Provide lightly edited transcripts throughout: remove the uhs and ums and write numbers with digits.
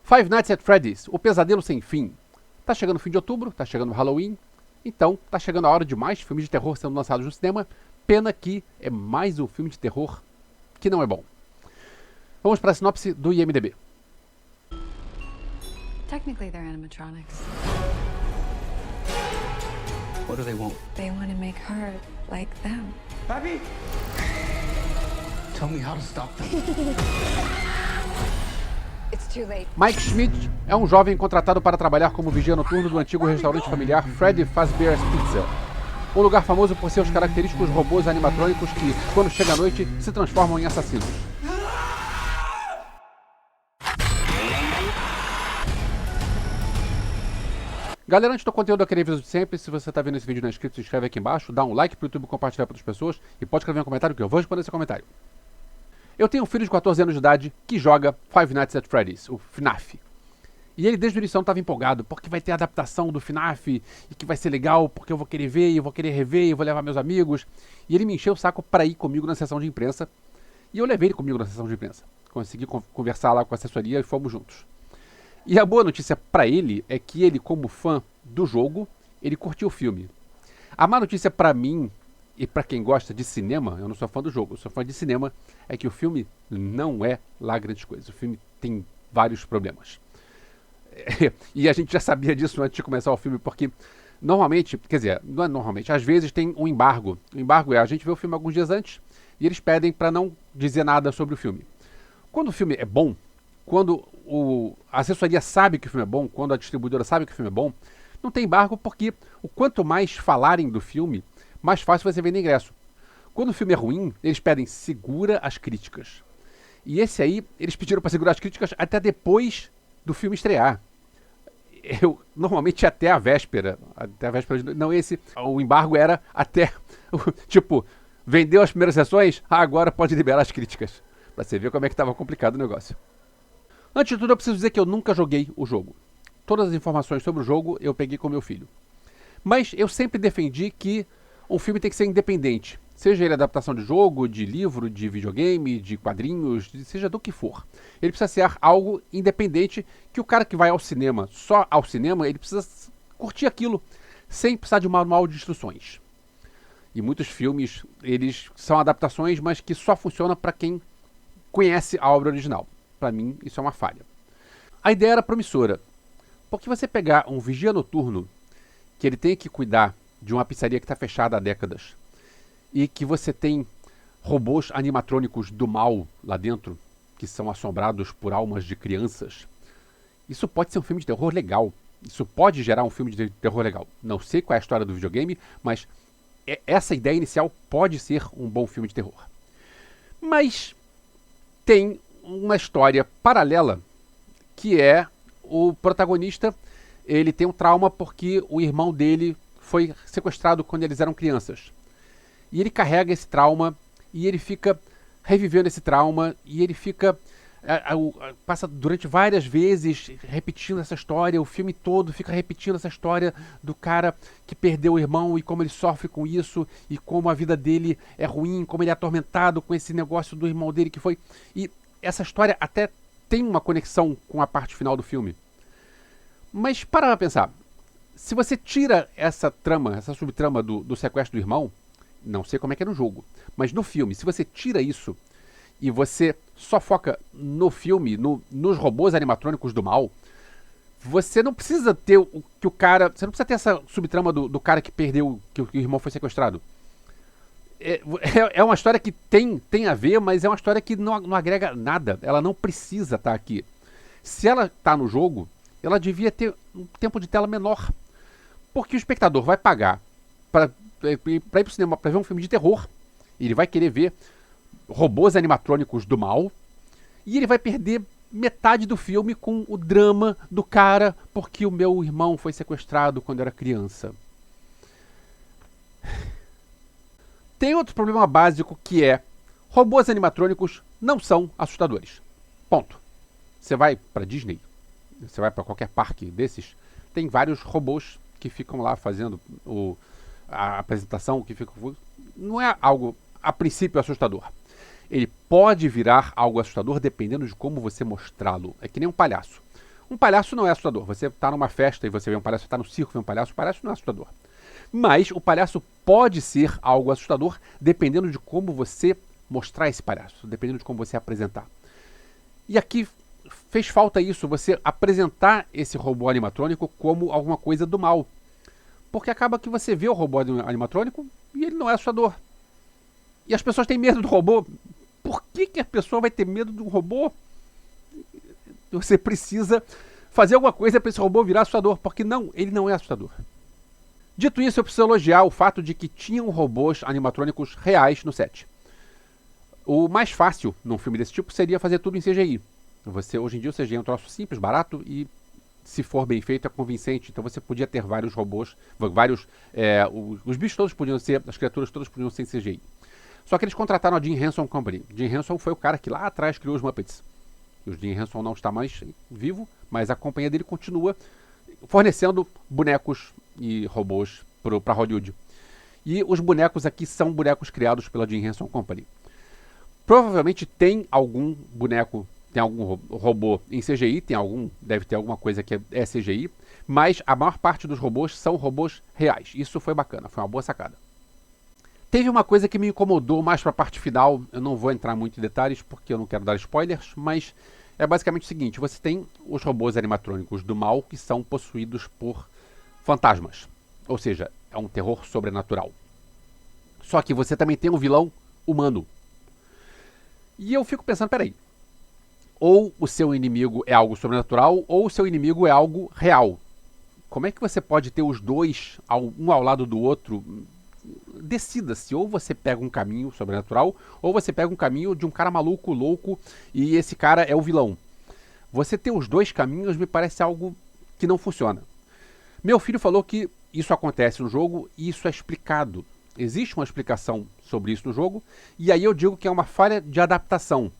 Five Nights at Freddy's, o pesadelo sem fim. Tá chegando o fim de outubro, tá chegando o Halloween, então tá chegando a hora de mais filmes de terror sendo lançados no cinema. Pena que é mais um filme de terror que não é bom. Vamos para a sinopse do IMDb. Technically, they're animatronics. What do they want? They want to make her like them. Papi! Tell me how to stop them. It's too late. Mike Schmidt é um jovem contratado para trabalhar como vigia noturno do antigo restaurante familiar Freddy Fazbear's Pizza. Um lugar famoso por seus característicos robôs animatrônicos que, quando chega a noite, se transformam em assassinos. Galera, antes do conteúdo, eu queria aviso de sempre, se você está vendo esse vídeo não é inscrito, se inscreve aqui embaixo, dá um like pro YouTube, compartilhar para outras pessoas e pode escrever um comentário que eu vou responder esse comentário. Eu tenho um filho de 14 anos de idade que joga Five Nights at Freddy's, o FNAF. E ele desde o início estava empolgado, porque vai ter a adaptação do FNAF, e que vai ser legal, porque eu vou querer ver, e eu vou querer rever, e eu vou levar meus amigos. E ele me encheu o saco para ir comigo na sessão de imprensa, e eu levei ele comigo na sessão de imprensa. Consegui conversar lá com a assessoria e fomos juntos. E a boa notícia para ele é que ele, como fã do jogo, ele curtiu o filme. A má notícia para mim, e para quem gosta de cinema, eu não sou fã do jogo, eu sou fã de cinema, é que o filme não é lá grandes coisas. O filme tem vários problemas. E a gente já sabia disso antes de começar o filme, porque normalmente, quer dizer, não é normalmente, às vezes tem um embargo. O embargo é, a gente vê o filme alguns dias antes e eles pedem para não dizer nada sobre o filme. Quando o filme é bom, quando a assessoria sabe que o filme é bom, quando a distribuidora sabe que o filme é bom, não tem embargo, porque o quanto mais falarem do filme, mais fácil você vender ingresso. Quando o filme é ruim, eles pedem segura as críticas. E esse aí, eles pediram para segurar as críticas até depois do filme estrear. Normalmente até a véspera. Não, o embargo era até, tipo, vendeu as primeiras sessões, agora pode liberar as críticas. Pra você ver como é que estava complicado o negócio. Antes de tudo, eu preciso dizer que eu nunca joguei o jogo. Todas as informações sobre o jogo eu peguei com meu filho. Mas eu sempre defendi que um filme tem que ser independente. Seja ele adaptação de jogo, de livro, de videogame, de quadrinhos, seja do que for. Ele precisa ser algo independente, que o cara que vai ao cinema, só ao cinema, ele precisa curtir aquilo, sem precisar de um manual de instruções. E muitos filmes, eles são adaptações, mas que só funcionam para quem conhece a obra original. Para mim, isso é uma falha. A ideia era promissora, porque você pegar um vigia noturno, que ele tem que cuidar de uma pizzaria que está fechada há décadas, e que você tem robôs animatrônicos do mal lá dentro, que são assombrados por almas de crianças, isso pode ser um filme de terror legal. Isso pode gerar um filme de terror legal. Não sei qual é a história do videogame, mas essa ideia inicial pode ser um bom filme de terror. Mas tem uma história paralela, que é o protagonista, ele tem um trauma porque o irmão dele foi sequestrado quando eles eram crianças. E ele carrega esse trauma, e ele fica revivendo esse trauma, e ele fica passa durante várias vezes repetindo essa história, o filme todo fica repetindo essa história do cara que perdeu o irmão e como ele sofre com isso, e como a vida dele é ruim, como ele é atormentado com esse negócio do irmão dele que foi... E essa história até tem uma conexão com a parte final do filme. Mas para pra pensar, se você tira essa trama, essa subtrama do sequestro do irmão, não sei como é que é no jogo, mas no filme, se você tira isso e você só foca no filme, nos robôs animatrônicos do mal, você não precisa ter que o cara... Você não precisa ter essa subtrama do cara que perdeu, que o irmão foi sequestrado. É uma história que tem a ver, mas é uma história que não agrega nada. Ela não precisa estar aqui. Se ela está no jogo, ela devia ter um tempo de tela menor. Porque o espectador vai pagar para ir para o cinema para ver um filme de terror. Ele vai querer ver robôs animatrônicos do mal. E ele vai perder metade do filme com o drama do cara porque o meu irmão foi sequestrado quando era criança. Tem outro problema básico que é: robôs animatrônicos não são assustadores. Ponto. Você vai para Disney, você vai para qualquer parque desses, tem vários robôs que ficam lá fazendo a apresentação, que fica confuso, não é algo, a princípio, assustador. Ele pode virar algo assustador dependendo de como você mostrá-lo. É que nem um palhaço. Um palhaço não é assustador. Você está numa festa e você vê um palhaço, você está no circo e vê um palhaço, o palhaço não é assustador. Mas o palhaço pode ser algo assustador dependendo de como você mostrar esse palhaço, dependendo de como você apresentar. E aqui fez falta isso, você apresentar esse robô animatrônico como alguma coisa do mal. Porque acaba que você vê o robô animatrônico e ele não é assustador. E as pessoas têm medo do robô. Por que a pessoa vai ter medo de um robô? Você precisa fazer alguma coisa para esse robô virar assustador, porque não, ele não é assustador. Dito isso, eu preciso elogiar o fato de que tinham robôs animatrônicos reais no set. O mais fácil num filme desse tipo seria fazer tudo em CGI. Hoje em dia o CGI é um troço simples, barato e, se for bem feito, é convincente. Então você podia ter vários robôs, os bichos todos podiam ser, as criaturas todas podiam ser em CGI. Só que eles contrataram a Jim Henson Company. Jim Henson foi o cara que lá atrás criou os Muppets. E o Jim Henson não está mais vivo, mas a companhia dele continua fornecendo bonecos e robôs para Hollywood. E os bonecos aqui são bonecos criados pela Jim Henson Company. Provavelmente tem algum boneco, tem algum robô em CGI, deve ter alguma coisa que é CGI, mas a maior parte dos robôs são robôs reais. Isso foi bacana, foi uma boa sacada. Teve uma coisa que me incomodou mais para a parte final, eu não vou entrar muito em detalhes porque eu não quero dar spoilers, mas é basicamente o seguinte, você tem os robôs animatrônicos do mal que são possuídos por fantasmas, ou seja, é um terror sobrenatural. Só que você também tem um vilão humano. E eu fico pensando, peraí, ou o seu inimigo é algo sobrenatural, ou o seu inimigo é algo real. Como é que você pode ter os dois, um ao lado do outro? Decida-se, ou você pega um caminho sobrenatural, ou você pega um caminho de um cara maluco, louco, e esse cara é o vilão. Você ter os dois caminhos me parece algo que não funciona. Meu filho falou que isso acontece no jogo e isso é explicado. Existe uma explicação sobre isso no jogo, e aí eu digo que é uma falha de adaptação.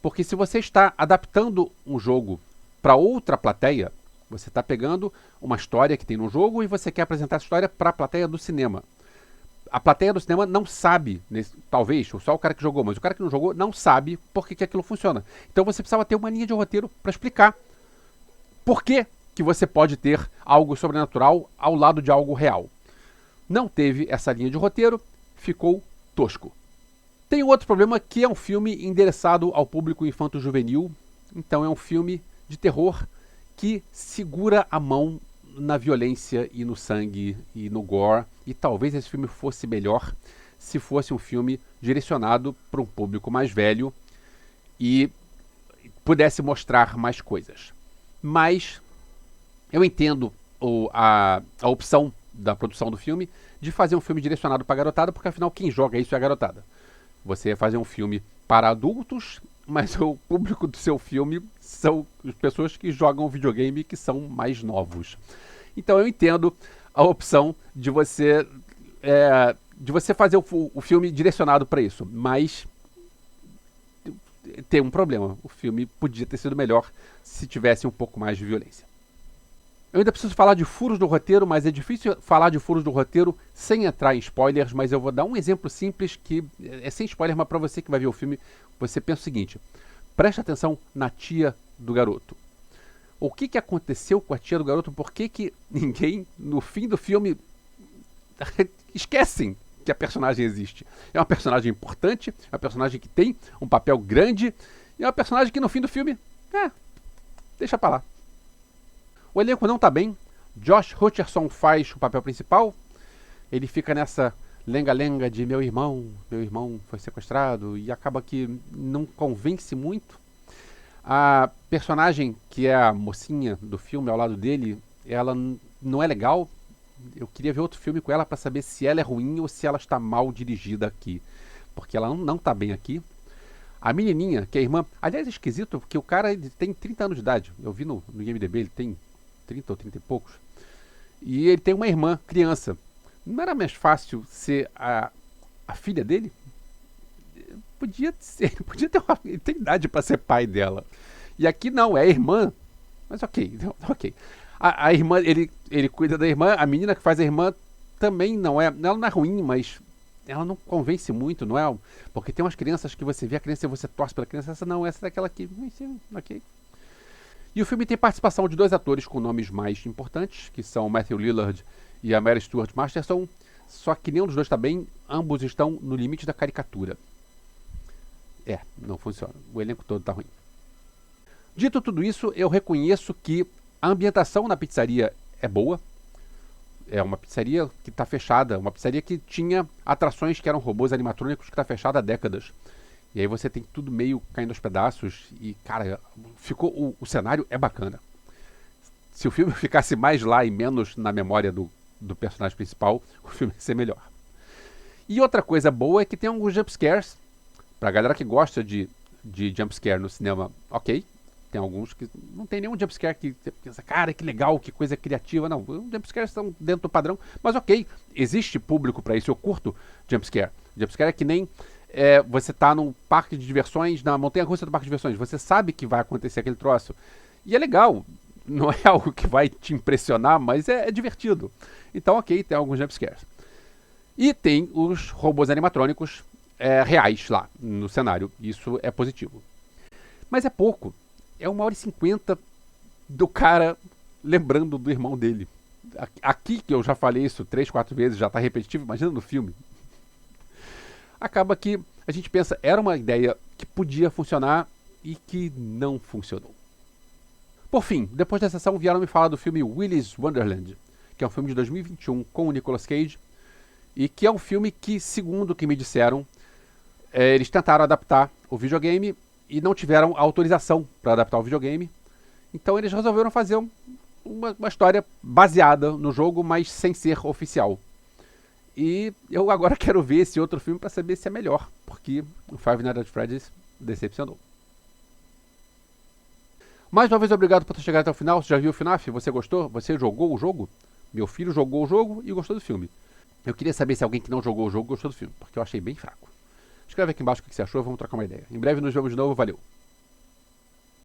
Porque se você está adaptando um jogo para outra plateia, você está pegando uma história que tem no jogo e você quer apresentar essa história para a plateia do cinema. A plateia do cinema não sabe, talvez, só o cara que jogou, mas o cara que não jogou não sabe por que aquilo funciona. Então você precisava ter uma linha de roteiro para explicar por que você pode ter algo sobrenatural ao lado de algo real. Não teve essa linha de roteiro, ficou tosco. Tem outro problema que é um filme endereçado ao público infanto-juvenil, então é um filme de terror que segura a mão na violência e no sangue e no gore, e talvez esse filme fosse melhor se fosse um filme direcionado para um público mais velho e pudesse mostrar mais coisas. Mas eu entendo a opção da produção do filme de fazer um filme direcionado para a garotada, porque afinal quem joga isso é a garotada. Você ia fazer um filme para adultos, mas o público do seu filme são as pessoas que jogam videogame que são mais novos. Então eu entendo a opção de você fazer o filme direcionado para isso, mas tem um problema. O filme podia ter sido melhor se tivesse um pouco mais de violência. Eu ainda preciso falar de furos do roteiro, mas é difícil falar de furos do roteiro sem entrar em spoilers, mas eu vou dar um exemplo simples que é sem spoiler, mas para você que vai ver o filme, você pensa o seguinte: preste atenção na tia do garoto. O que aconteceu com a tia do garoto? Por que ninguém, no fim do filme, esquecem que a personagem existe? É uma personagem importante, é uma personagem que tem um papel grande, e é uma personagem que no fim do filme, deixa pra lá. O elenco não tá bem. Josh Hutcherson faz o papel principal. Ele fica nessa lenga-lenga de meu irmão foi sequestrado, e acaba que não convence muito. A personagem, que é a mocinha do filme ao lado dele, ela não é legal. Eu queria ver outro filme com ela para saber se ela é ruim ou se ela está mal dirigida aqui, porque ela não tá bem aqui. A menininha, que é a irmã, aliás é esquisito, porque o cara ele tem 30 anos de idade. Eu vi no IMDb, ele tem 30 ou 30 e poucos. E ele tem uma irmã, criança. Não era mais fácil ser a filha dele? Podia ser, ele tem idade para ser pai dela. E aqui não, é a irmã. Mas ok. A irmã, ele cuida da irmã, a menina que faz a irmã também não é... Ela não é ruim, mas ela não convence muito, não é? Porque tem umas crianças que você vê a criança e você torce pela criança. Essa não, essa é daquela que... Ok. E o filme tem participação de 2 atores com nomes mais importantes, que são Matthew Lillard e a Mary Stuart Masterson. Só que nenhum dos dois está bem, ambos estão no limite da caricatura. Não funciona. O elenco todo está ruim. Dito tudo isso, eu reconheço que a ambientação na pizzaria é boa. É uma pizzaria que está fechada, uma pizzaria que tinha atrações que eram robôs animatrônicos que está fechada há décadas. E aí você tem tudo meio caindo aos pedaços e, cara, o cenário é bacana. Se o filme ficasse mais lá e menos na memória do personagem principal, o filme ia ser melhor. E outra coisa boa é que tem alguns jumpscares. Pra galera que gosta de jumpscare no cinema, ok. Tem alguns que não tem nenhum jumpscare que você pensa, cara, que legal, que coisa criativa. Não, os jumpscares estão dentro do padrão. Mas ok, existe público pra isso. Eu curto jumpscare. Jumpscare é que nem você tá num parque de diversões, na montanha-russa do parque de diversões. Você sabe que vai acontecer aquele troço. E é legal. Não é algo que vai te impressionar, mas é divertido. Então, ok, tem alguns jumpscares. E tem os robôs animatrônicos reais lá no cenário. Isso é positivo. Mas é pouco. É 1h50 do cara lembrando do irmão dele. Aqui, que eu já falei isso 3, 4 vezes, já está repetitivo, imagina no filme. Acaba que a gente pensa, era uma ideia que podia funcionar e que não funcionou. Por fim, depois da sessão vieram me falar do filme Willy's Wonderland, que é um filme de 2021 com o Nicolas Cage, e que é um filme que, segundo o que me disseram, eles tentaram adaptar o videogame e não tiveram autorização para adaptar o videogame. Então eles resolveram fazer uma história baseada no jogo, mas sem ser oficial. E eu agora quero ver esse outro filme para saber se é melhor, porque o Five Nights at Freddy's decepcionou. Mais uma vez, obrigado por ter chegado até o final. Você já viu o FNAF? Você gostou? Você jogou o jogo? Meu filho jogou o jogo e gostou do filme. Eu queria saber se alguém que não jogou o jogo gostou do filme, porque eu achei bem fraco. Escreve aqui embaixo o que você achou, vamos trocar uma ideia. Em breve nos vemos de novo, valeu!